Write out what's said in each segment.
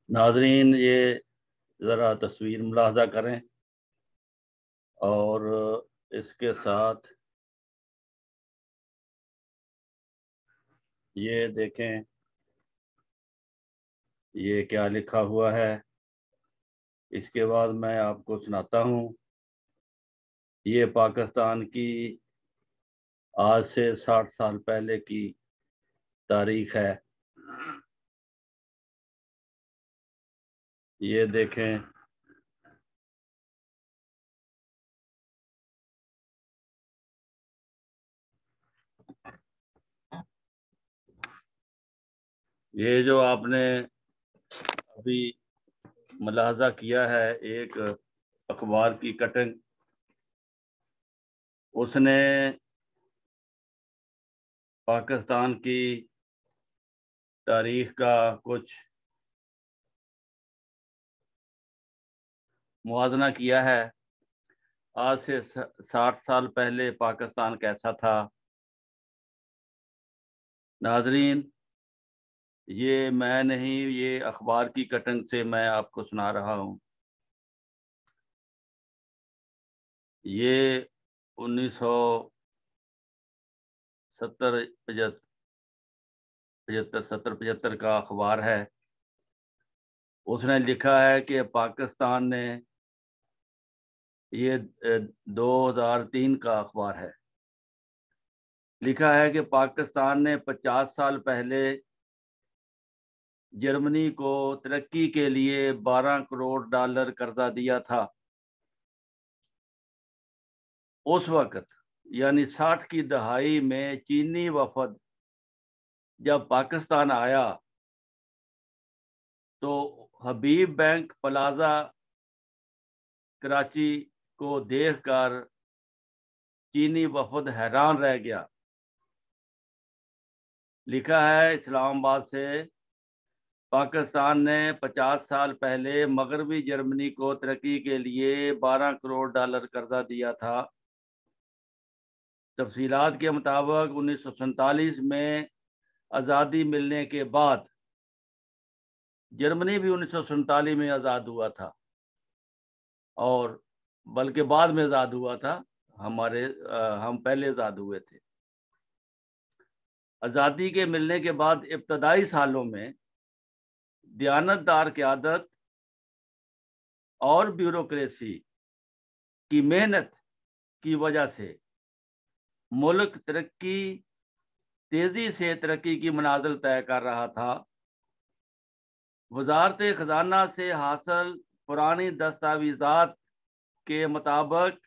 नाजरीन, ये ज़रा तस्वीर मुलाहजा करें और इसके साथ ये देखें ये क्या लिखा हुआ है। इसके बाद मैं आपको सुनाता हूँ। ये पाकिस्तान की आज से 60 साल पहले की तारीख है। ये देखें, ये जो आपने अभी मुलाहजा किया है, एक अखबार की कटिंग। उसने पाकिस्तान की तारीख का कुछ मुआवजा किया है। आज से 60 साल पहले पाकिस्तान कैसा था। नाजरीन, ये मैं नहीं, ये अखबार की कटिंग से मैं आपको सुना रहा हूँ। ये 1970 75 का अखबार है। उसने लिखा है कि पाकिस्तान ने, ये 2003 का अखबार है, लिखा है कि पाकिस्तान ने 50 साल पहले जर्मनी को तरक्की के लिए 12 करोड़ डॉलर कर्जा दिया था। उस वक्त यानी 60 की दहाई में चीनी वफद जब पाकिस्तान आया तो हबीब बैंक प्लाजा कराची को देखकर चीनी वफद हैरान रह गया। लिखा है इस्लामाबाद से, पाकिस्तान ने 50 साल पहले मगरबी जर्मनी को तरक्की के लिए 12 करोड़ डॉलर कर्जा दिया था। तफसीलात के मुताबिक 1947 में आज़ादी मिलने के बाद, जर्मनी भी 1947 में आज़ाद हुआ था, और बल्कि बाद में आज़ाद हुआ था। हम पहले आज़ाद हुए थे। आज़ादी के मिलने के बाद इब्तदाई सालों में दयानतदार क़यादत और ब्यूरोक्रेसी की मेहनत की वजह से मुल्क तेजी से तरक्की की मनाजिल तय कर रहा था। वजारत खजाना से हासिल पुरानी दस्तावेजात के मुताबिक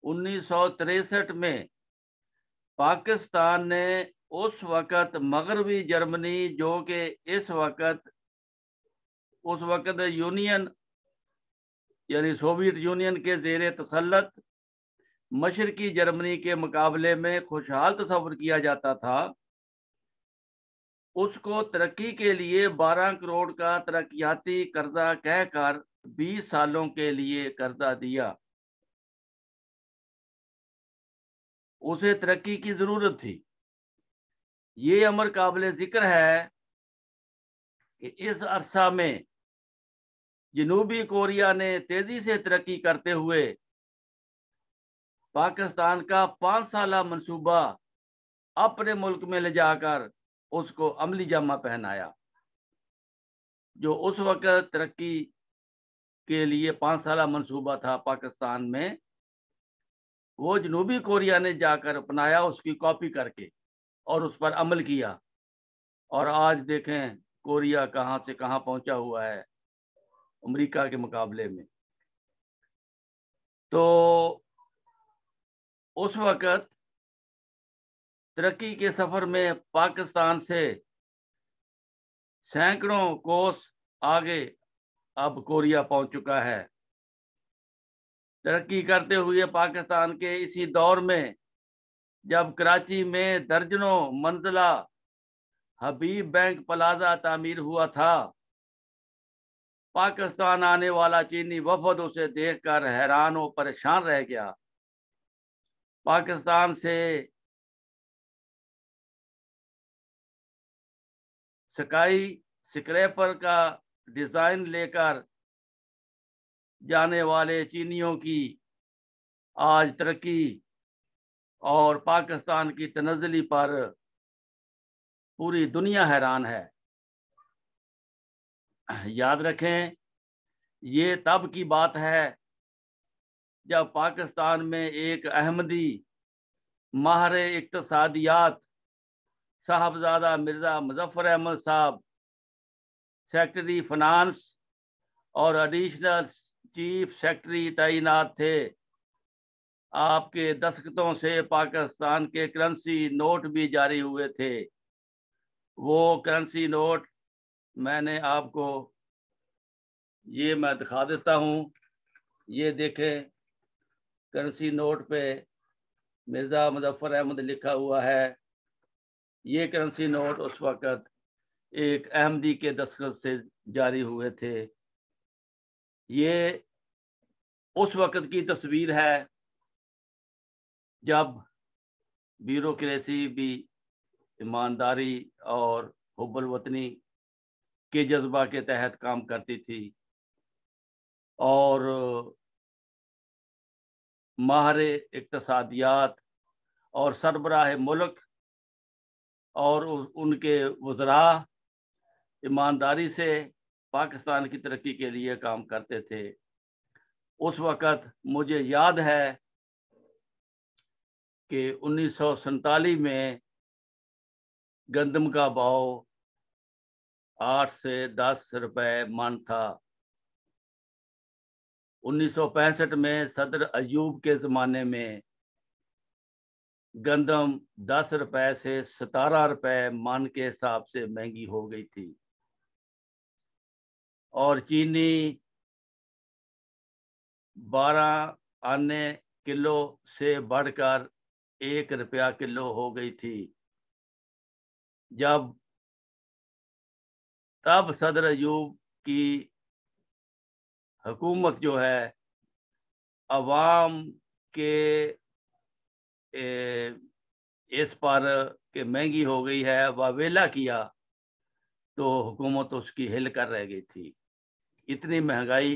1963 में पाकिस्तान ने उस वक़्त मगरबी जर्मनी, जो कि उस वक़्त यूनियन यानी सोवियत यूनियन के ज़ेर तसल्लुत मशरकी जर्मनी के मुकाबले में खुशहाल तस्वर किया जाता था, उसको तरक्की के लिए 12 करोड़ का तरक्याती कर्जा कहकर 20 सालों के लिए कर्जा दिया। उसे तरक्की की जरूरत थी। ये अमर काबिल जिक्र है कि इस अरसा में जनूबी कोरिया ने तेजी से तरक्की करते हुए पाकिस्तान का 5 साला मंसूबा अपने मुल्क में ले जाकर उसको अमली जामा पहनाया। जो उस वक्त तरक्की के लिए 5 साला मंसूबा था पाकिस्तान में, वो जनूबी कोरिया ने जाकर अपनाया, उसकी कॉपी करके, और उस पर अमल किया। और आज देखें कोरिया कहां से कहां पहुंचा हुआ है अमेरिका के मुकाबले में। तो उस वक्त तरक्की के सफर में पाकिस्तान से सैकड़ों कोस आगे अब कोरिया पहुंच चुका है। तरक्की करते हुए पाकिस्तान के इसी दौर में जब कराची में दर्जनों मंजिला हबीब बैंक प्लाजा तामीर हुआ था, पाकिस्तान आने वाला चीनी वफद उसे देखकर हैरान और परेशान रह गया। पाकिस्तान से स्काई स्क्रैपर का डिजाइन लेकर जाने वाले चीनियों की आज तरक्की और पाकिस्तान की तनज़्ज़ुली पर पूरी दुनिया हैरान है। याद रखें, ये तब की बात है जब पाकिस्तान में एक अहमदी माहिर इक्तिसादियात साहबजादा मिर्ज़ा मुज़फ़्फ़र अहमद साहब सेक्रेटरी फाइनेंस और एडिशनल चीफ सेक्रेटरी तैनात थे। आपके दस्तखतों से पाकिस्तान के करेंसी नोट भी जारी हुए थे। वो करेंसी नोट मैंने आपको ये मैं दिखा देता हूँ। ये देखें, करेंसी नोट पे मिर्ज़ा मुज़फ़्फ़र अहमद लिखा हुआ है। ये करेंसी नोट उस वक़्त एक अहमदी के दस्तखत से जारी हुए थे। ये उस वक़्त की तस्वीर है जब ब्यूरोक्रेसी भी ईमानदारी और हुब्बुल वतनी के जज्बा के तहत काम करती थी और माहिर इक्तिसादियात और सरबराह मुल्क और उनके वज़रा ईमानदारी से पाकिस्तान की तरक्की के लिए काम करते थे। उस वक़्त मुझे याद है कि 1947 में गंदम का भाव 8 से 10 रुपए मन था। 1965 में सदर अयूब के ज़माने में गंदम 10 रुपए से 17 रुपए मन के हिसाब से महंगी हो गई थी और चीनी 12 आने किलो से बढ़कर 1 रुपया किलो हो गई थी। तब सदर अयूब की हुकूमत जो है अवाम के इस पर के महंगी हो गई है वावेला किया तो हुकूमत उसकी हिल कर रह गई थी। इतनी महंगाई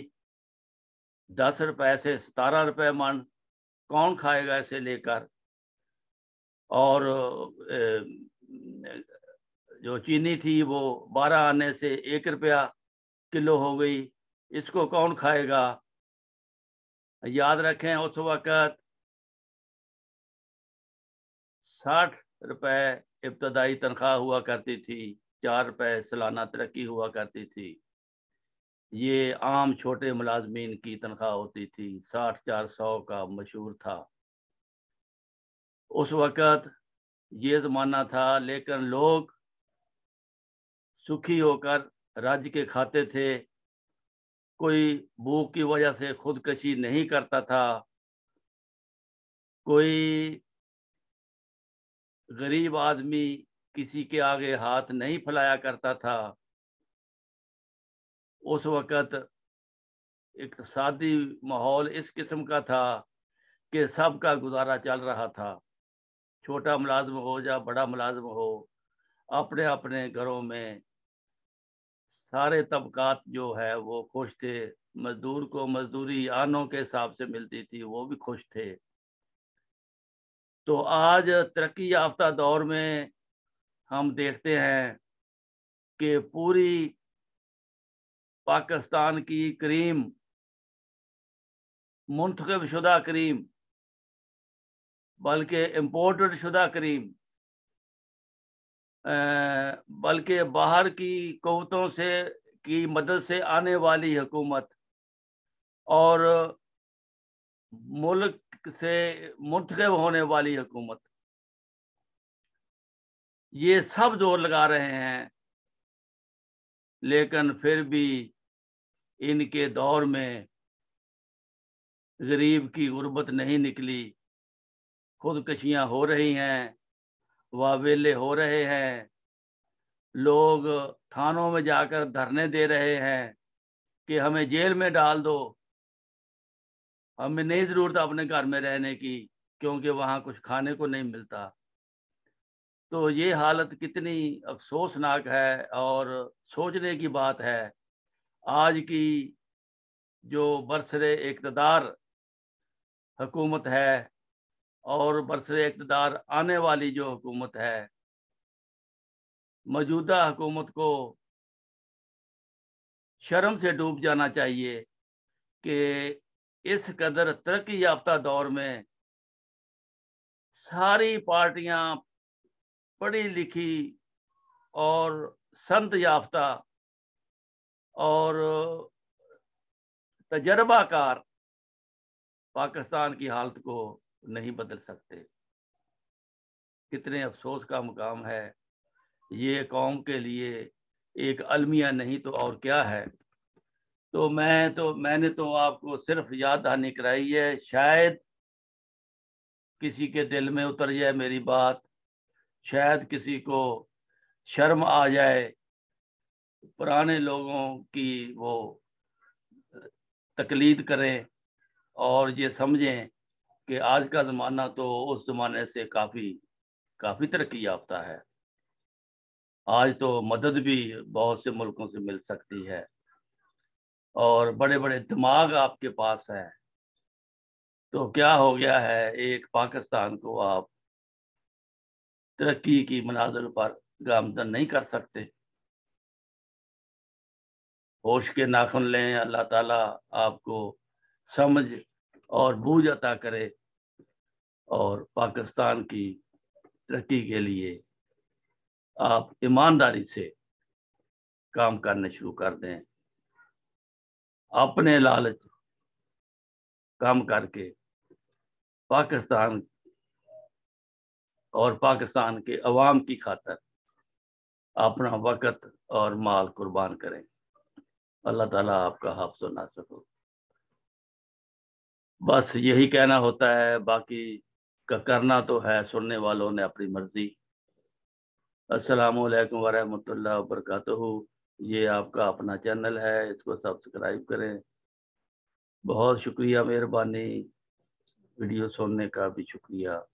10 रुपए से 17 रुपए मन, कौन खाएगा इसे लेकर। और जो चीनी थी वो 12 आने से 1 रुपया किलो हो गई, इसको कौन खाएगा। याद रखें, उस वक़्त 60 रुपए इब्तदाई तनख्वाह हुआ करती थी, 4 रुपए सालाना तरक्की हुआ करती थी। ये आम छोटे मुलाजमीन की तनख्वाह होती थी। 60-400 का मशहूर था उस वक़्त। ये ज़माना था, लेकिन लोग सुखी होकर राज्य के खाते थे। कोई भूख की वजह से खुदकशी नहीं करता था, कोई गरीब आदमी किसी के आगे हाथ नहीं फैलाया करता था। उस वक़्त इक़्तिसादी माहौल इस किस्म का था कि सबका गुजारा चल रहा था। छोटा मुलाज़िम हो या बड़ा मुलाज़िम हो, अपने अपने घरों में सारे तबकात जो है वो खुश थे। मजदूर को मजदूरी आनों के हिसाब से मिलती थी, वो भी खुश थे। तो आज तरक्की याफ्ता दौर में हम देखते हैं कि पूरी पाकिस्तान की क्रीम, मुंतखब शुदा क्रीम, बल्कि इम्पोर्टेड शुदा क्रीम, बल्कि बाहर की क़ुव्वतों से की मदद से आने वाली हुकूमत और मुल्क से मुंतखब होने वाली हुकूमत, ये सब जोर लगा रहे हैं, लेकिन फिर भी इनके दौर में गरीब की गुर्बत नहीं निकली। खुदकशियां हो रही हैं, वावेले हो रहे हैं, लोग थानों में जाकर धरने दे रहे हैं कि हमें जेल में डाल दो, हमें नहीं ज़रूरत अपने घर में रहने की, क्योंकि वहाँ कुछ खाने को नहीं मिलता। तो ये हालत कितनी अफसोसनाक है और सोचने की बात है। आज की जो बरसरे इक़्तिदार हुकूमत है और बरसरे इक़्तिदार आने वाली जो हुकूमत है, मौजूदा हुकूमत को शर्म से डूब जाना चाहिए कि इस कदर तरक्की याफ्ता दौर में सारी पार्टियां पढ़ी लिखी और संत याफ्ता और तजर्बाकार पाकिस्तान की हालत को नहीं बदल सकते। कितने अफसोस का मुकाम है। ये कौम के लिए एक अलमिया नहीं तो और क्या है। तो मैंने तो आपको सिर्फ याद दहानी कराई है, शायद किसी के दिल में उतर जाए मेरी बात, शायद किसी को शर्म आ जाए, पुराने लोगों की वो तकलीद करें और ये समझें कि आज का ज़माना तो उस ज़माने से काफ़ी तरक्की याफ्ता है। आज तो मदद भी बहुत से मुल्कों से मिल सकती है और बड़े बड़े दिमाग आपके पास हैं। तो क्या हो गया है, एक पाकिस्तान को आप तरक्की की मनाजिल पर गामज़न नहीं कर सकते। होश के नाखुन लें, अल्लाह ताला आपको समझ और बूझ अता करे और पाकिस्तान की तरक्की के लिए आप ईमानदारी से काम करने शुरू कर दें। अपने लालच कम करके पाकिस्तान और पाकिस्तान के अवाम की खातिर अपना वक़्त और माल कुर्बान करें। अल्लाह ताला आपका हिफ्ज़ व नासर हो। बस यही कहना होता है, बाकी का करना तो है सुनने वालों ने अपनी मर्जी। अस्सलामु अलैकुम व रहमतुल्लाहि व बरकातुहू। ये आपका अपना चैनल है, इसको सब्सक्राइब करें। बहुत शुक्रिया, मेहरबानी। वीडियो सुनने का भी शुक्रिया।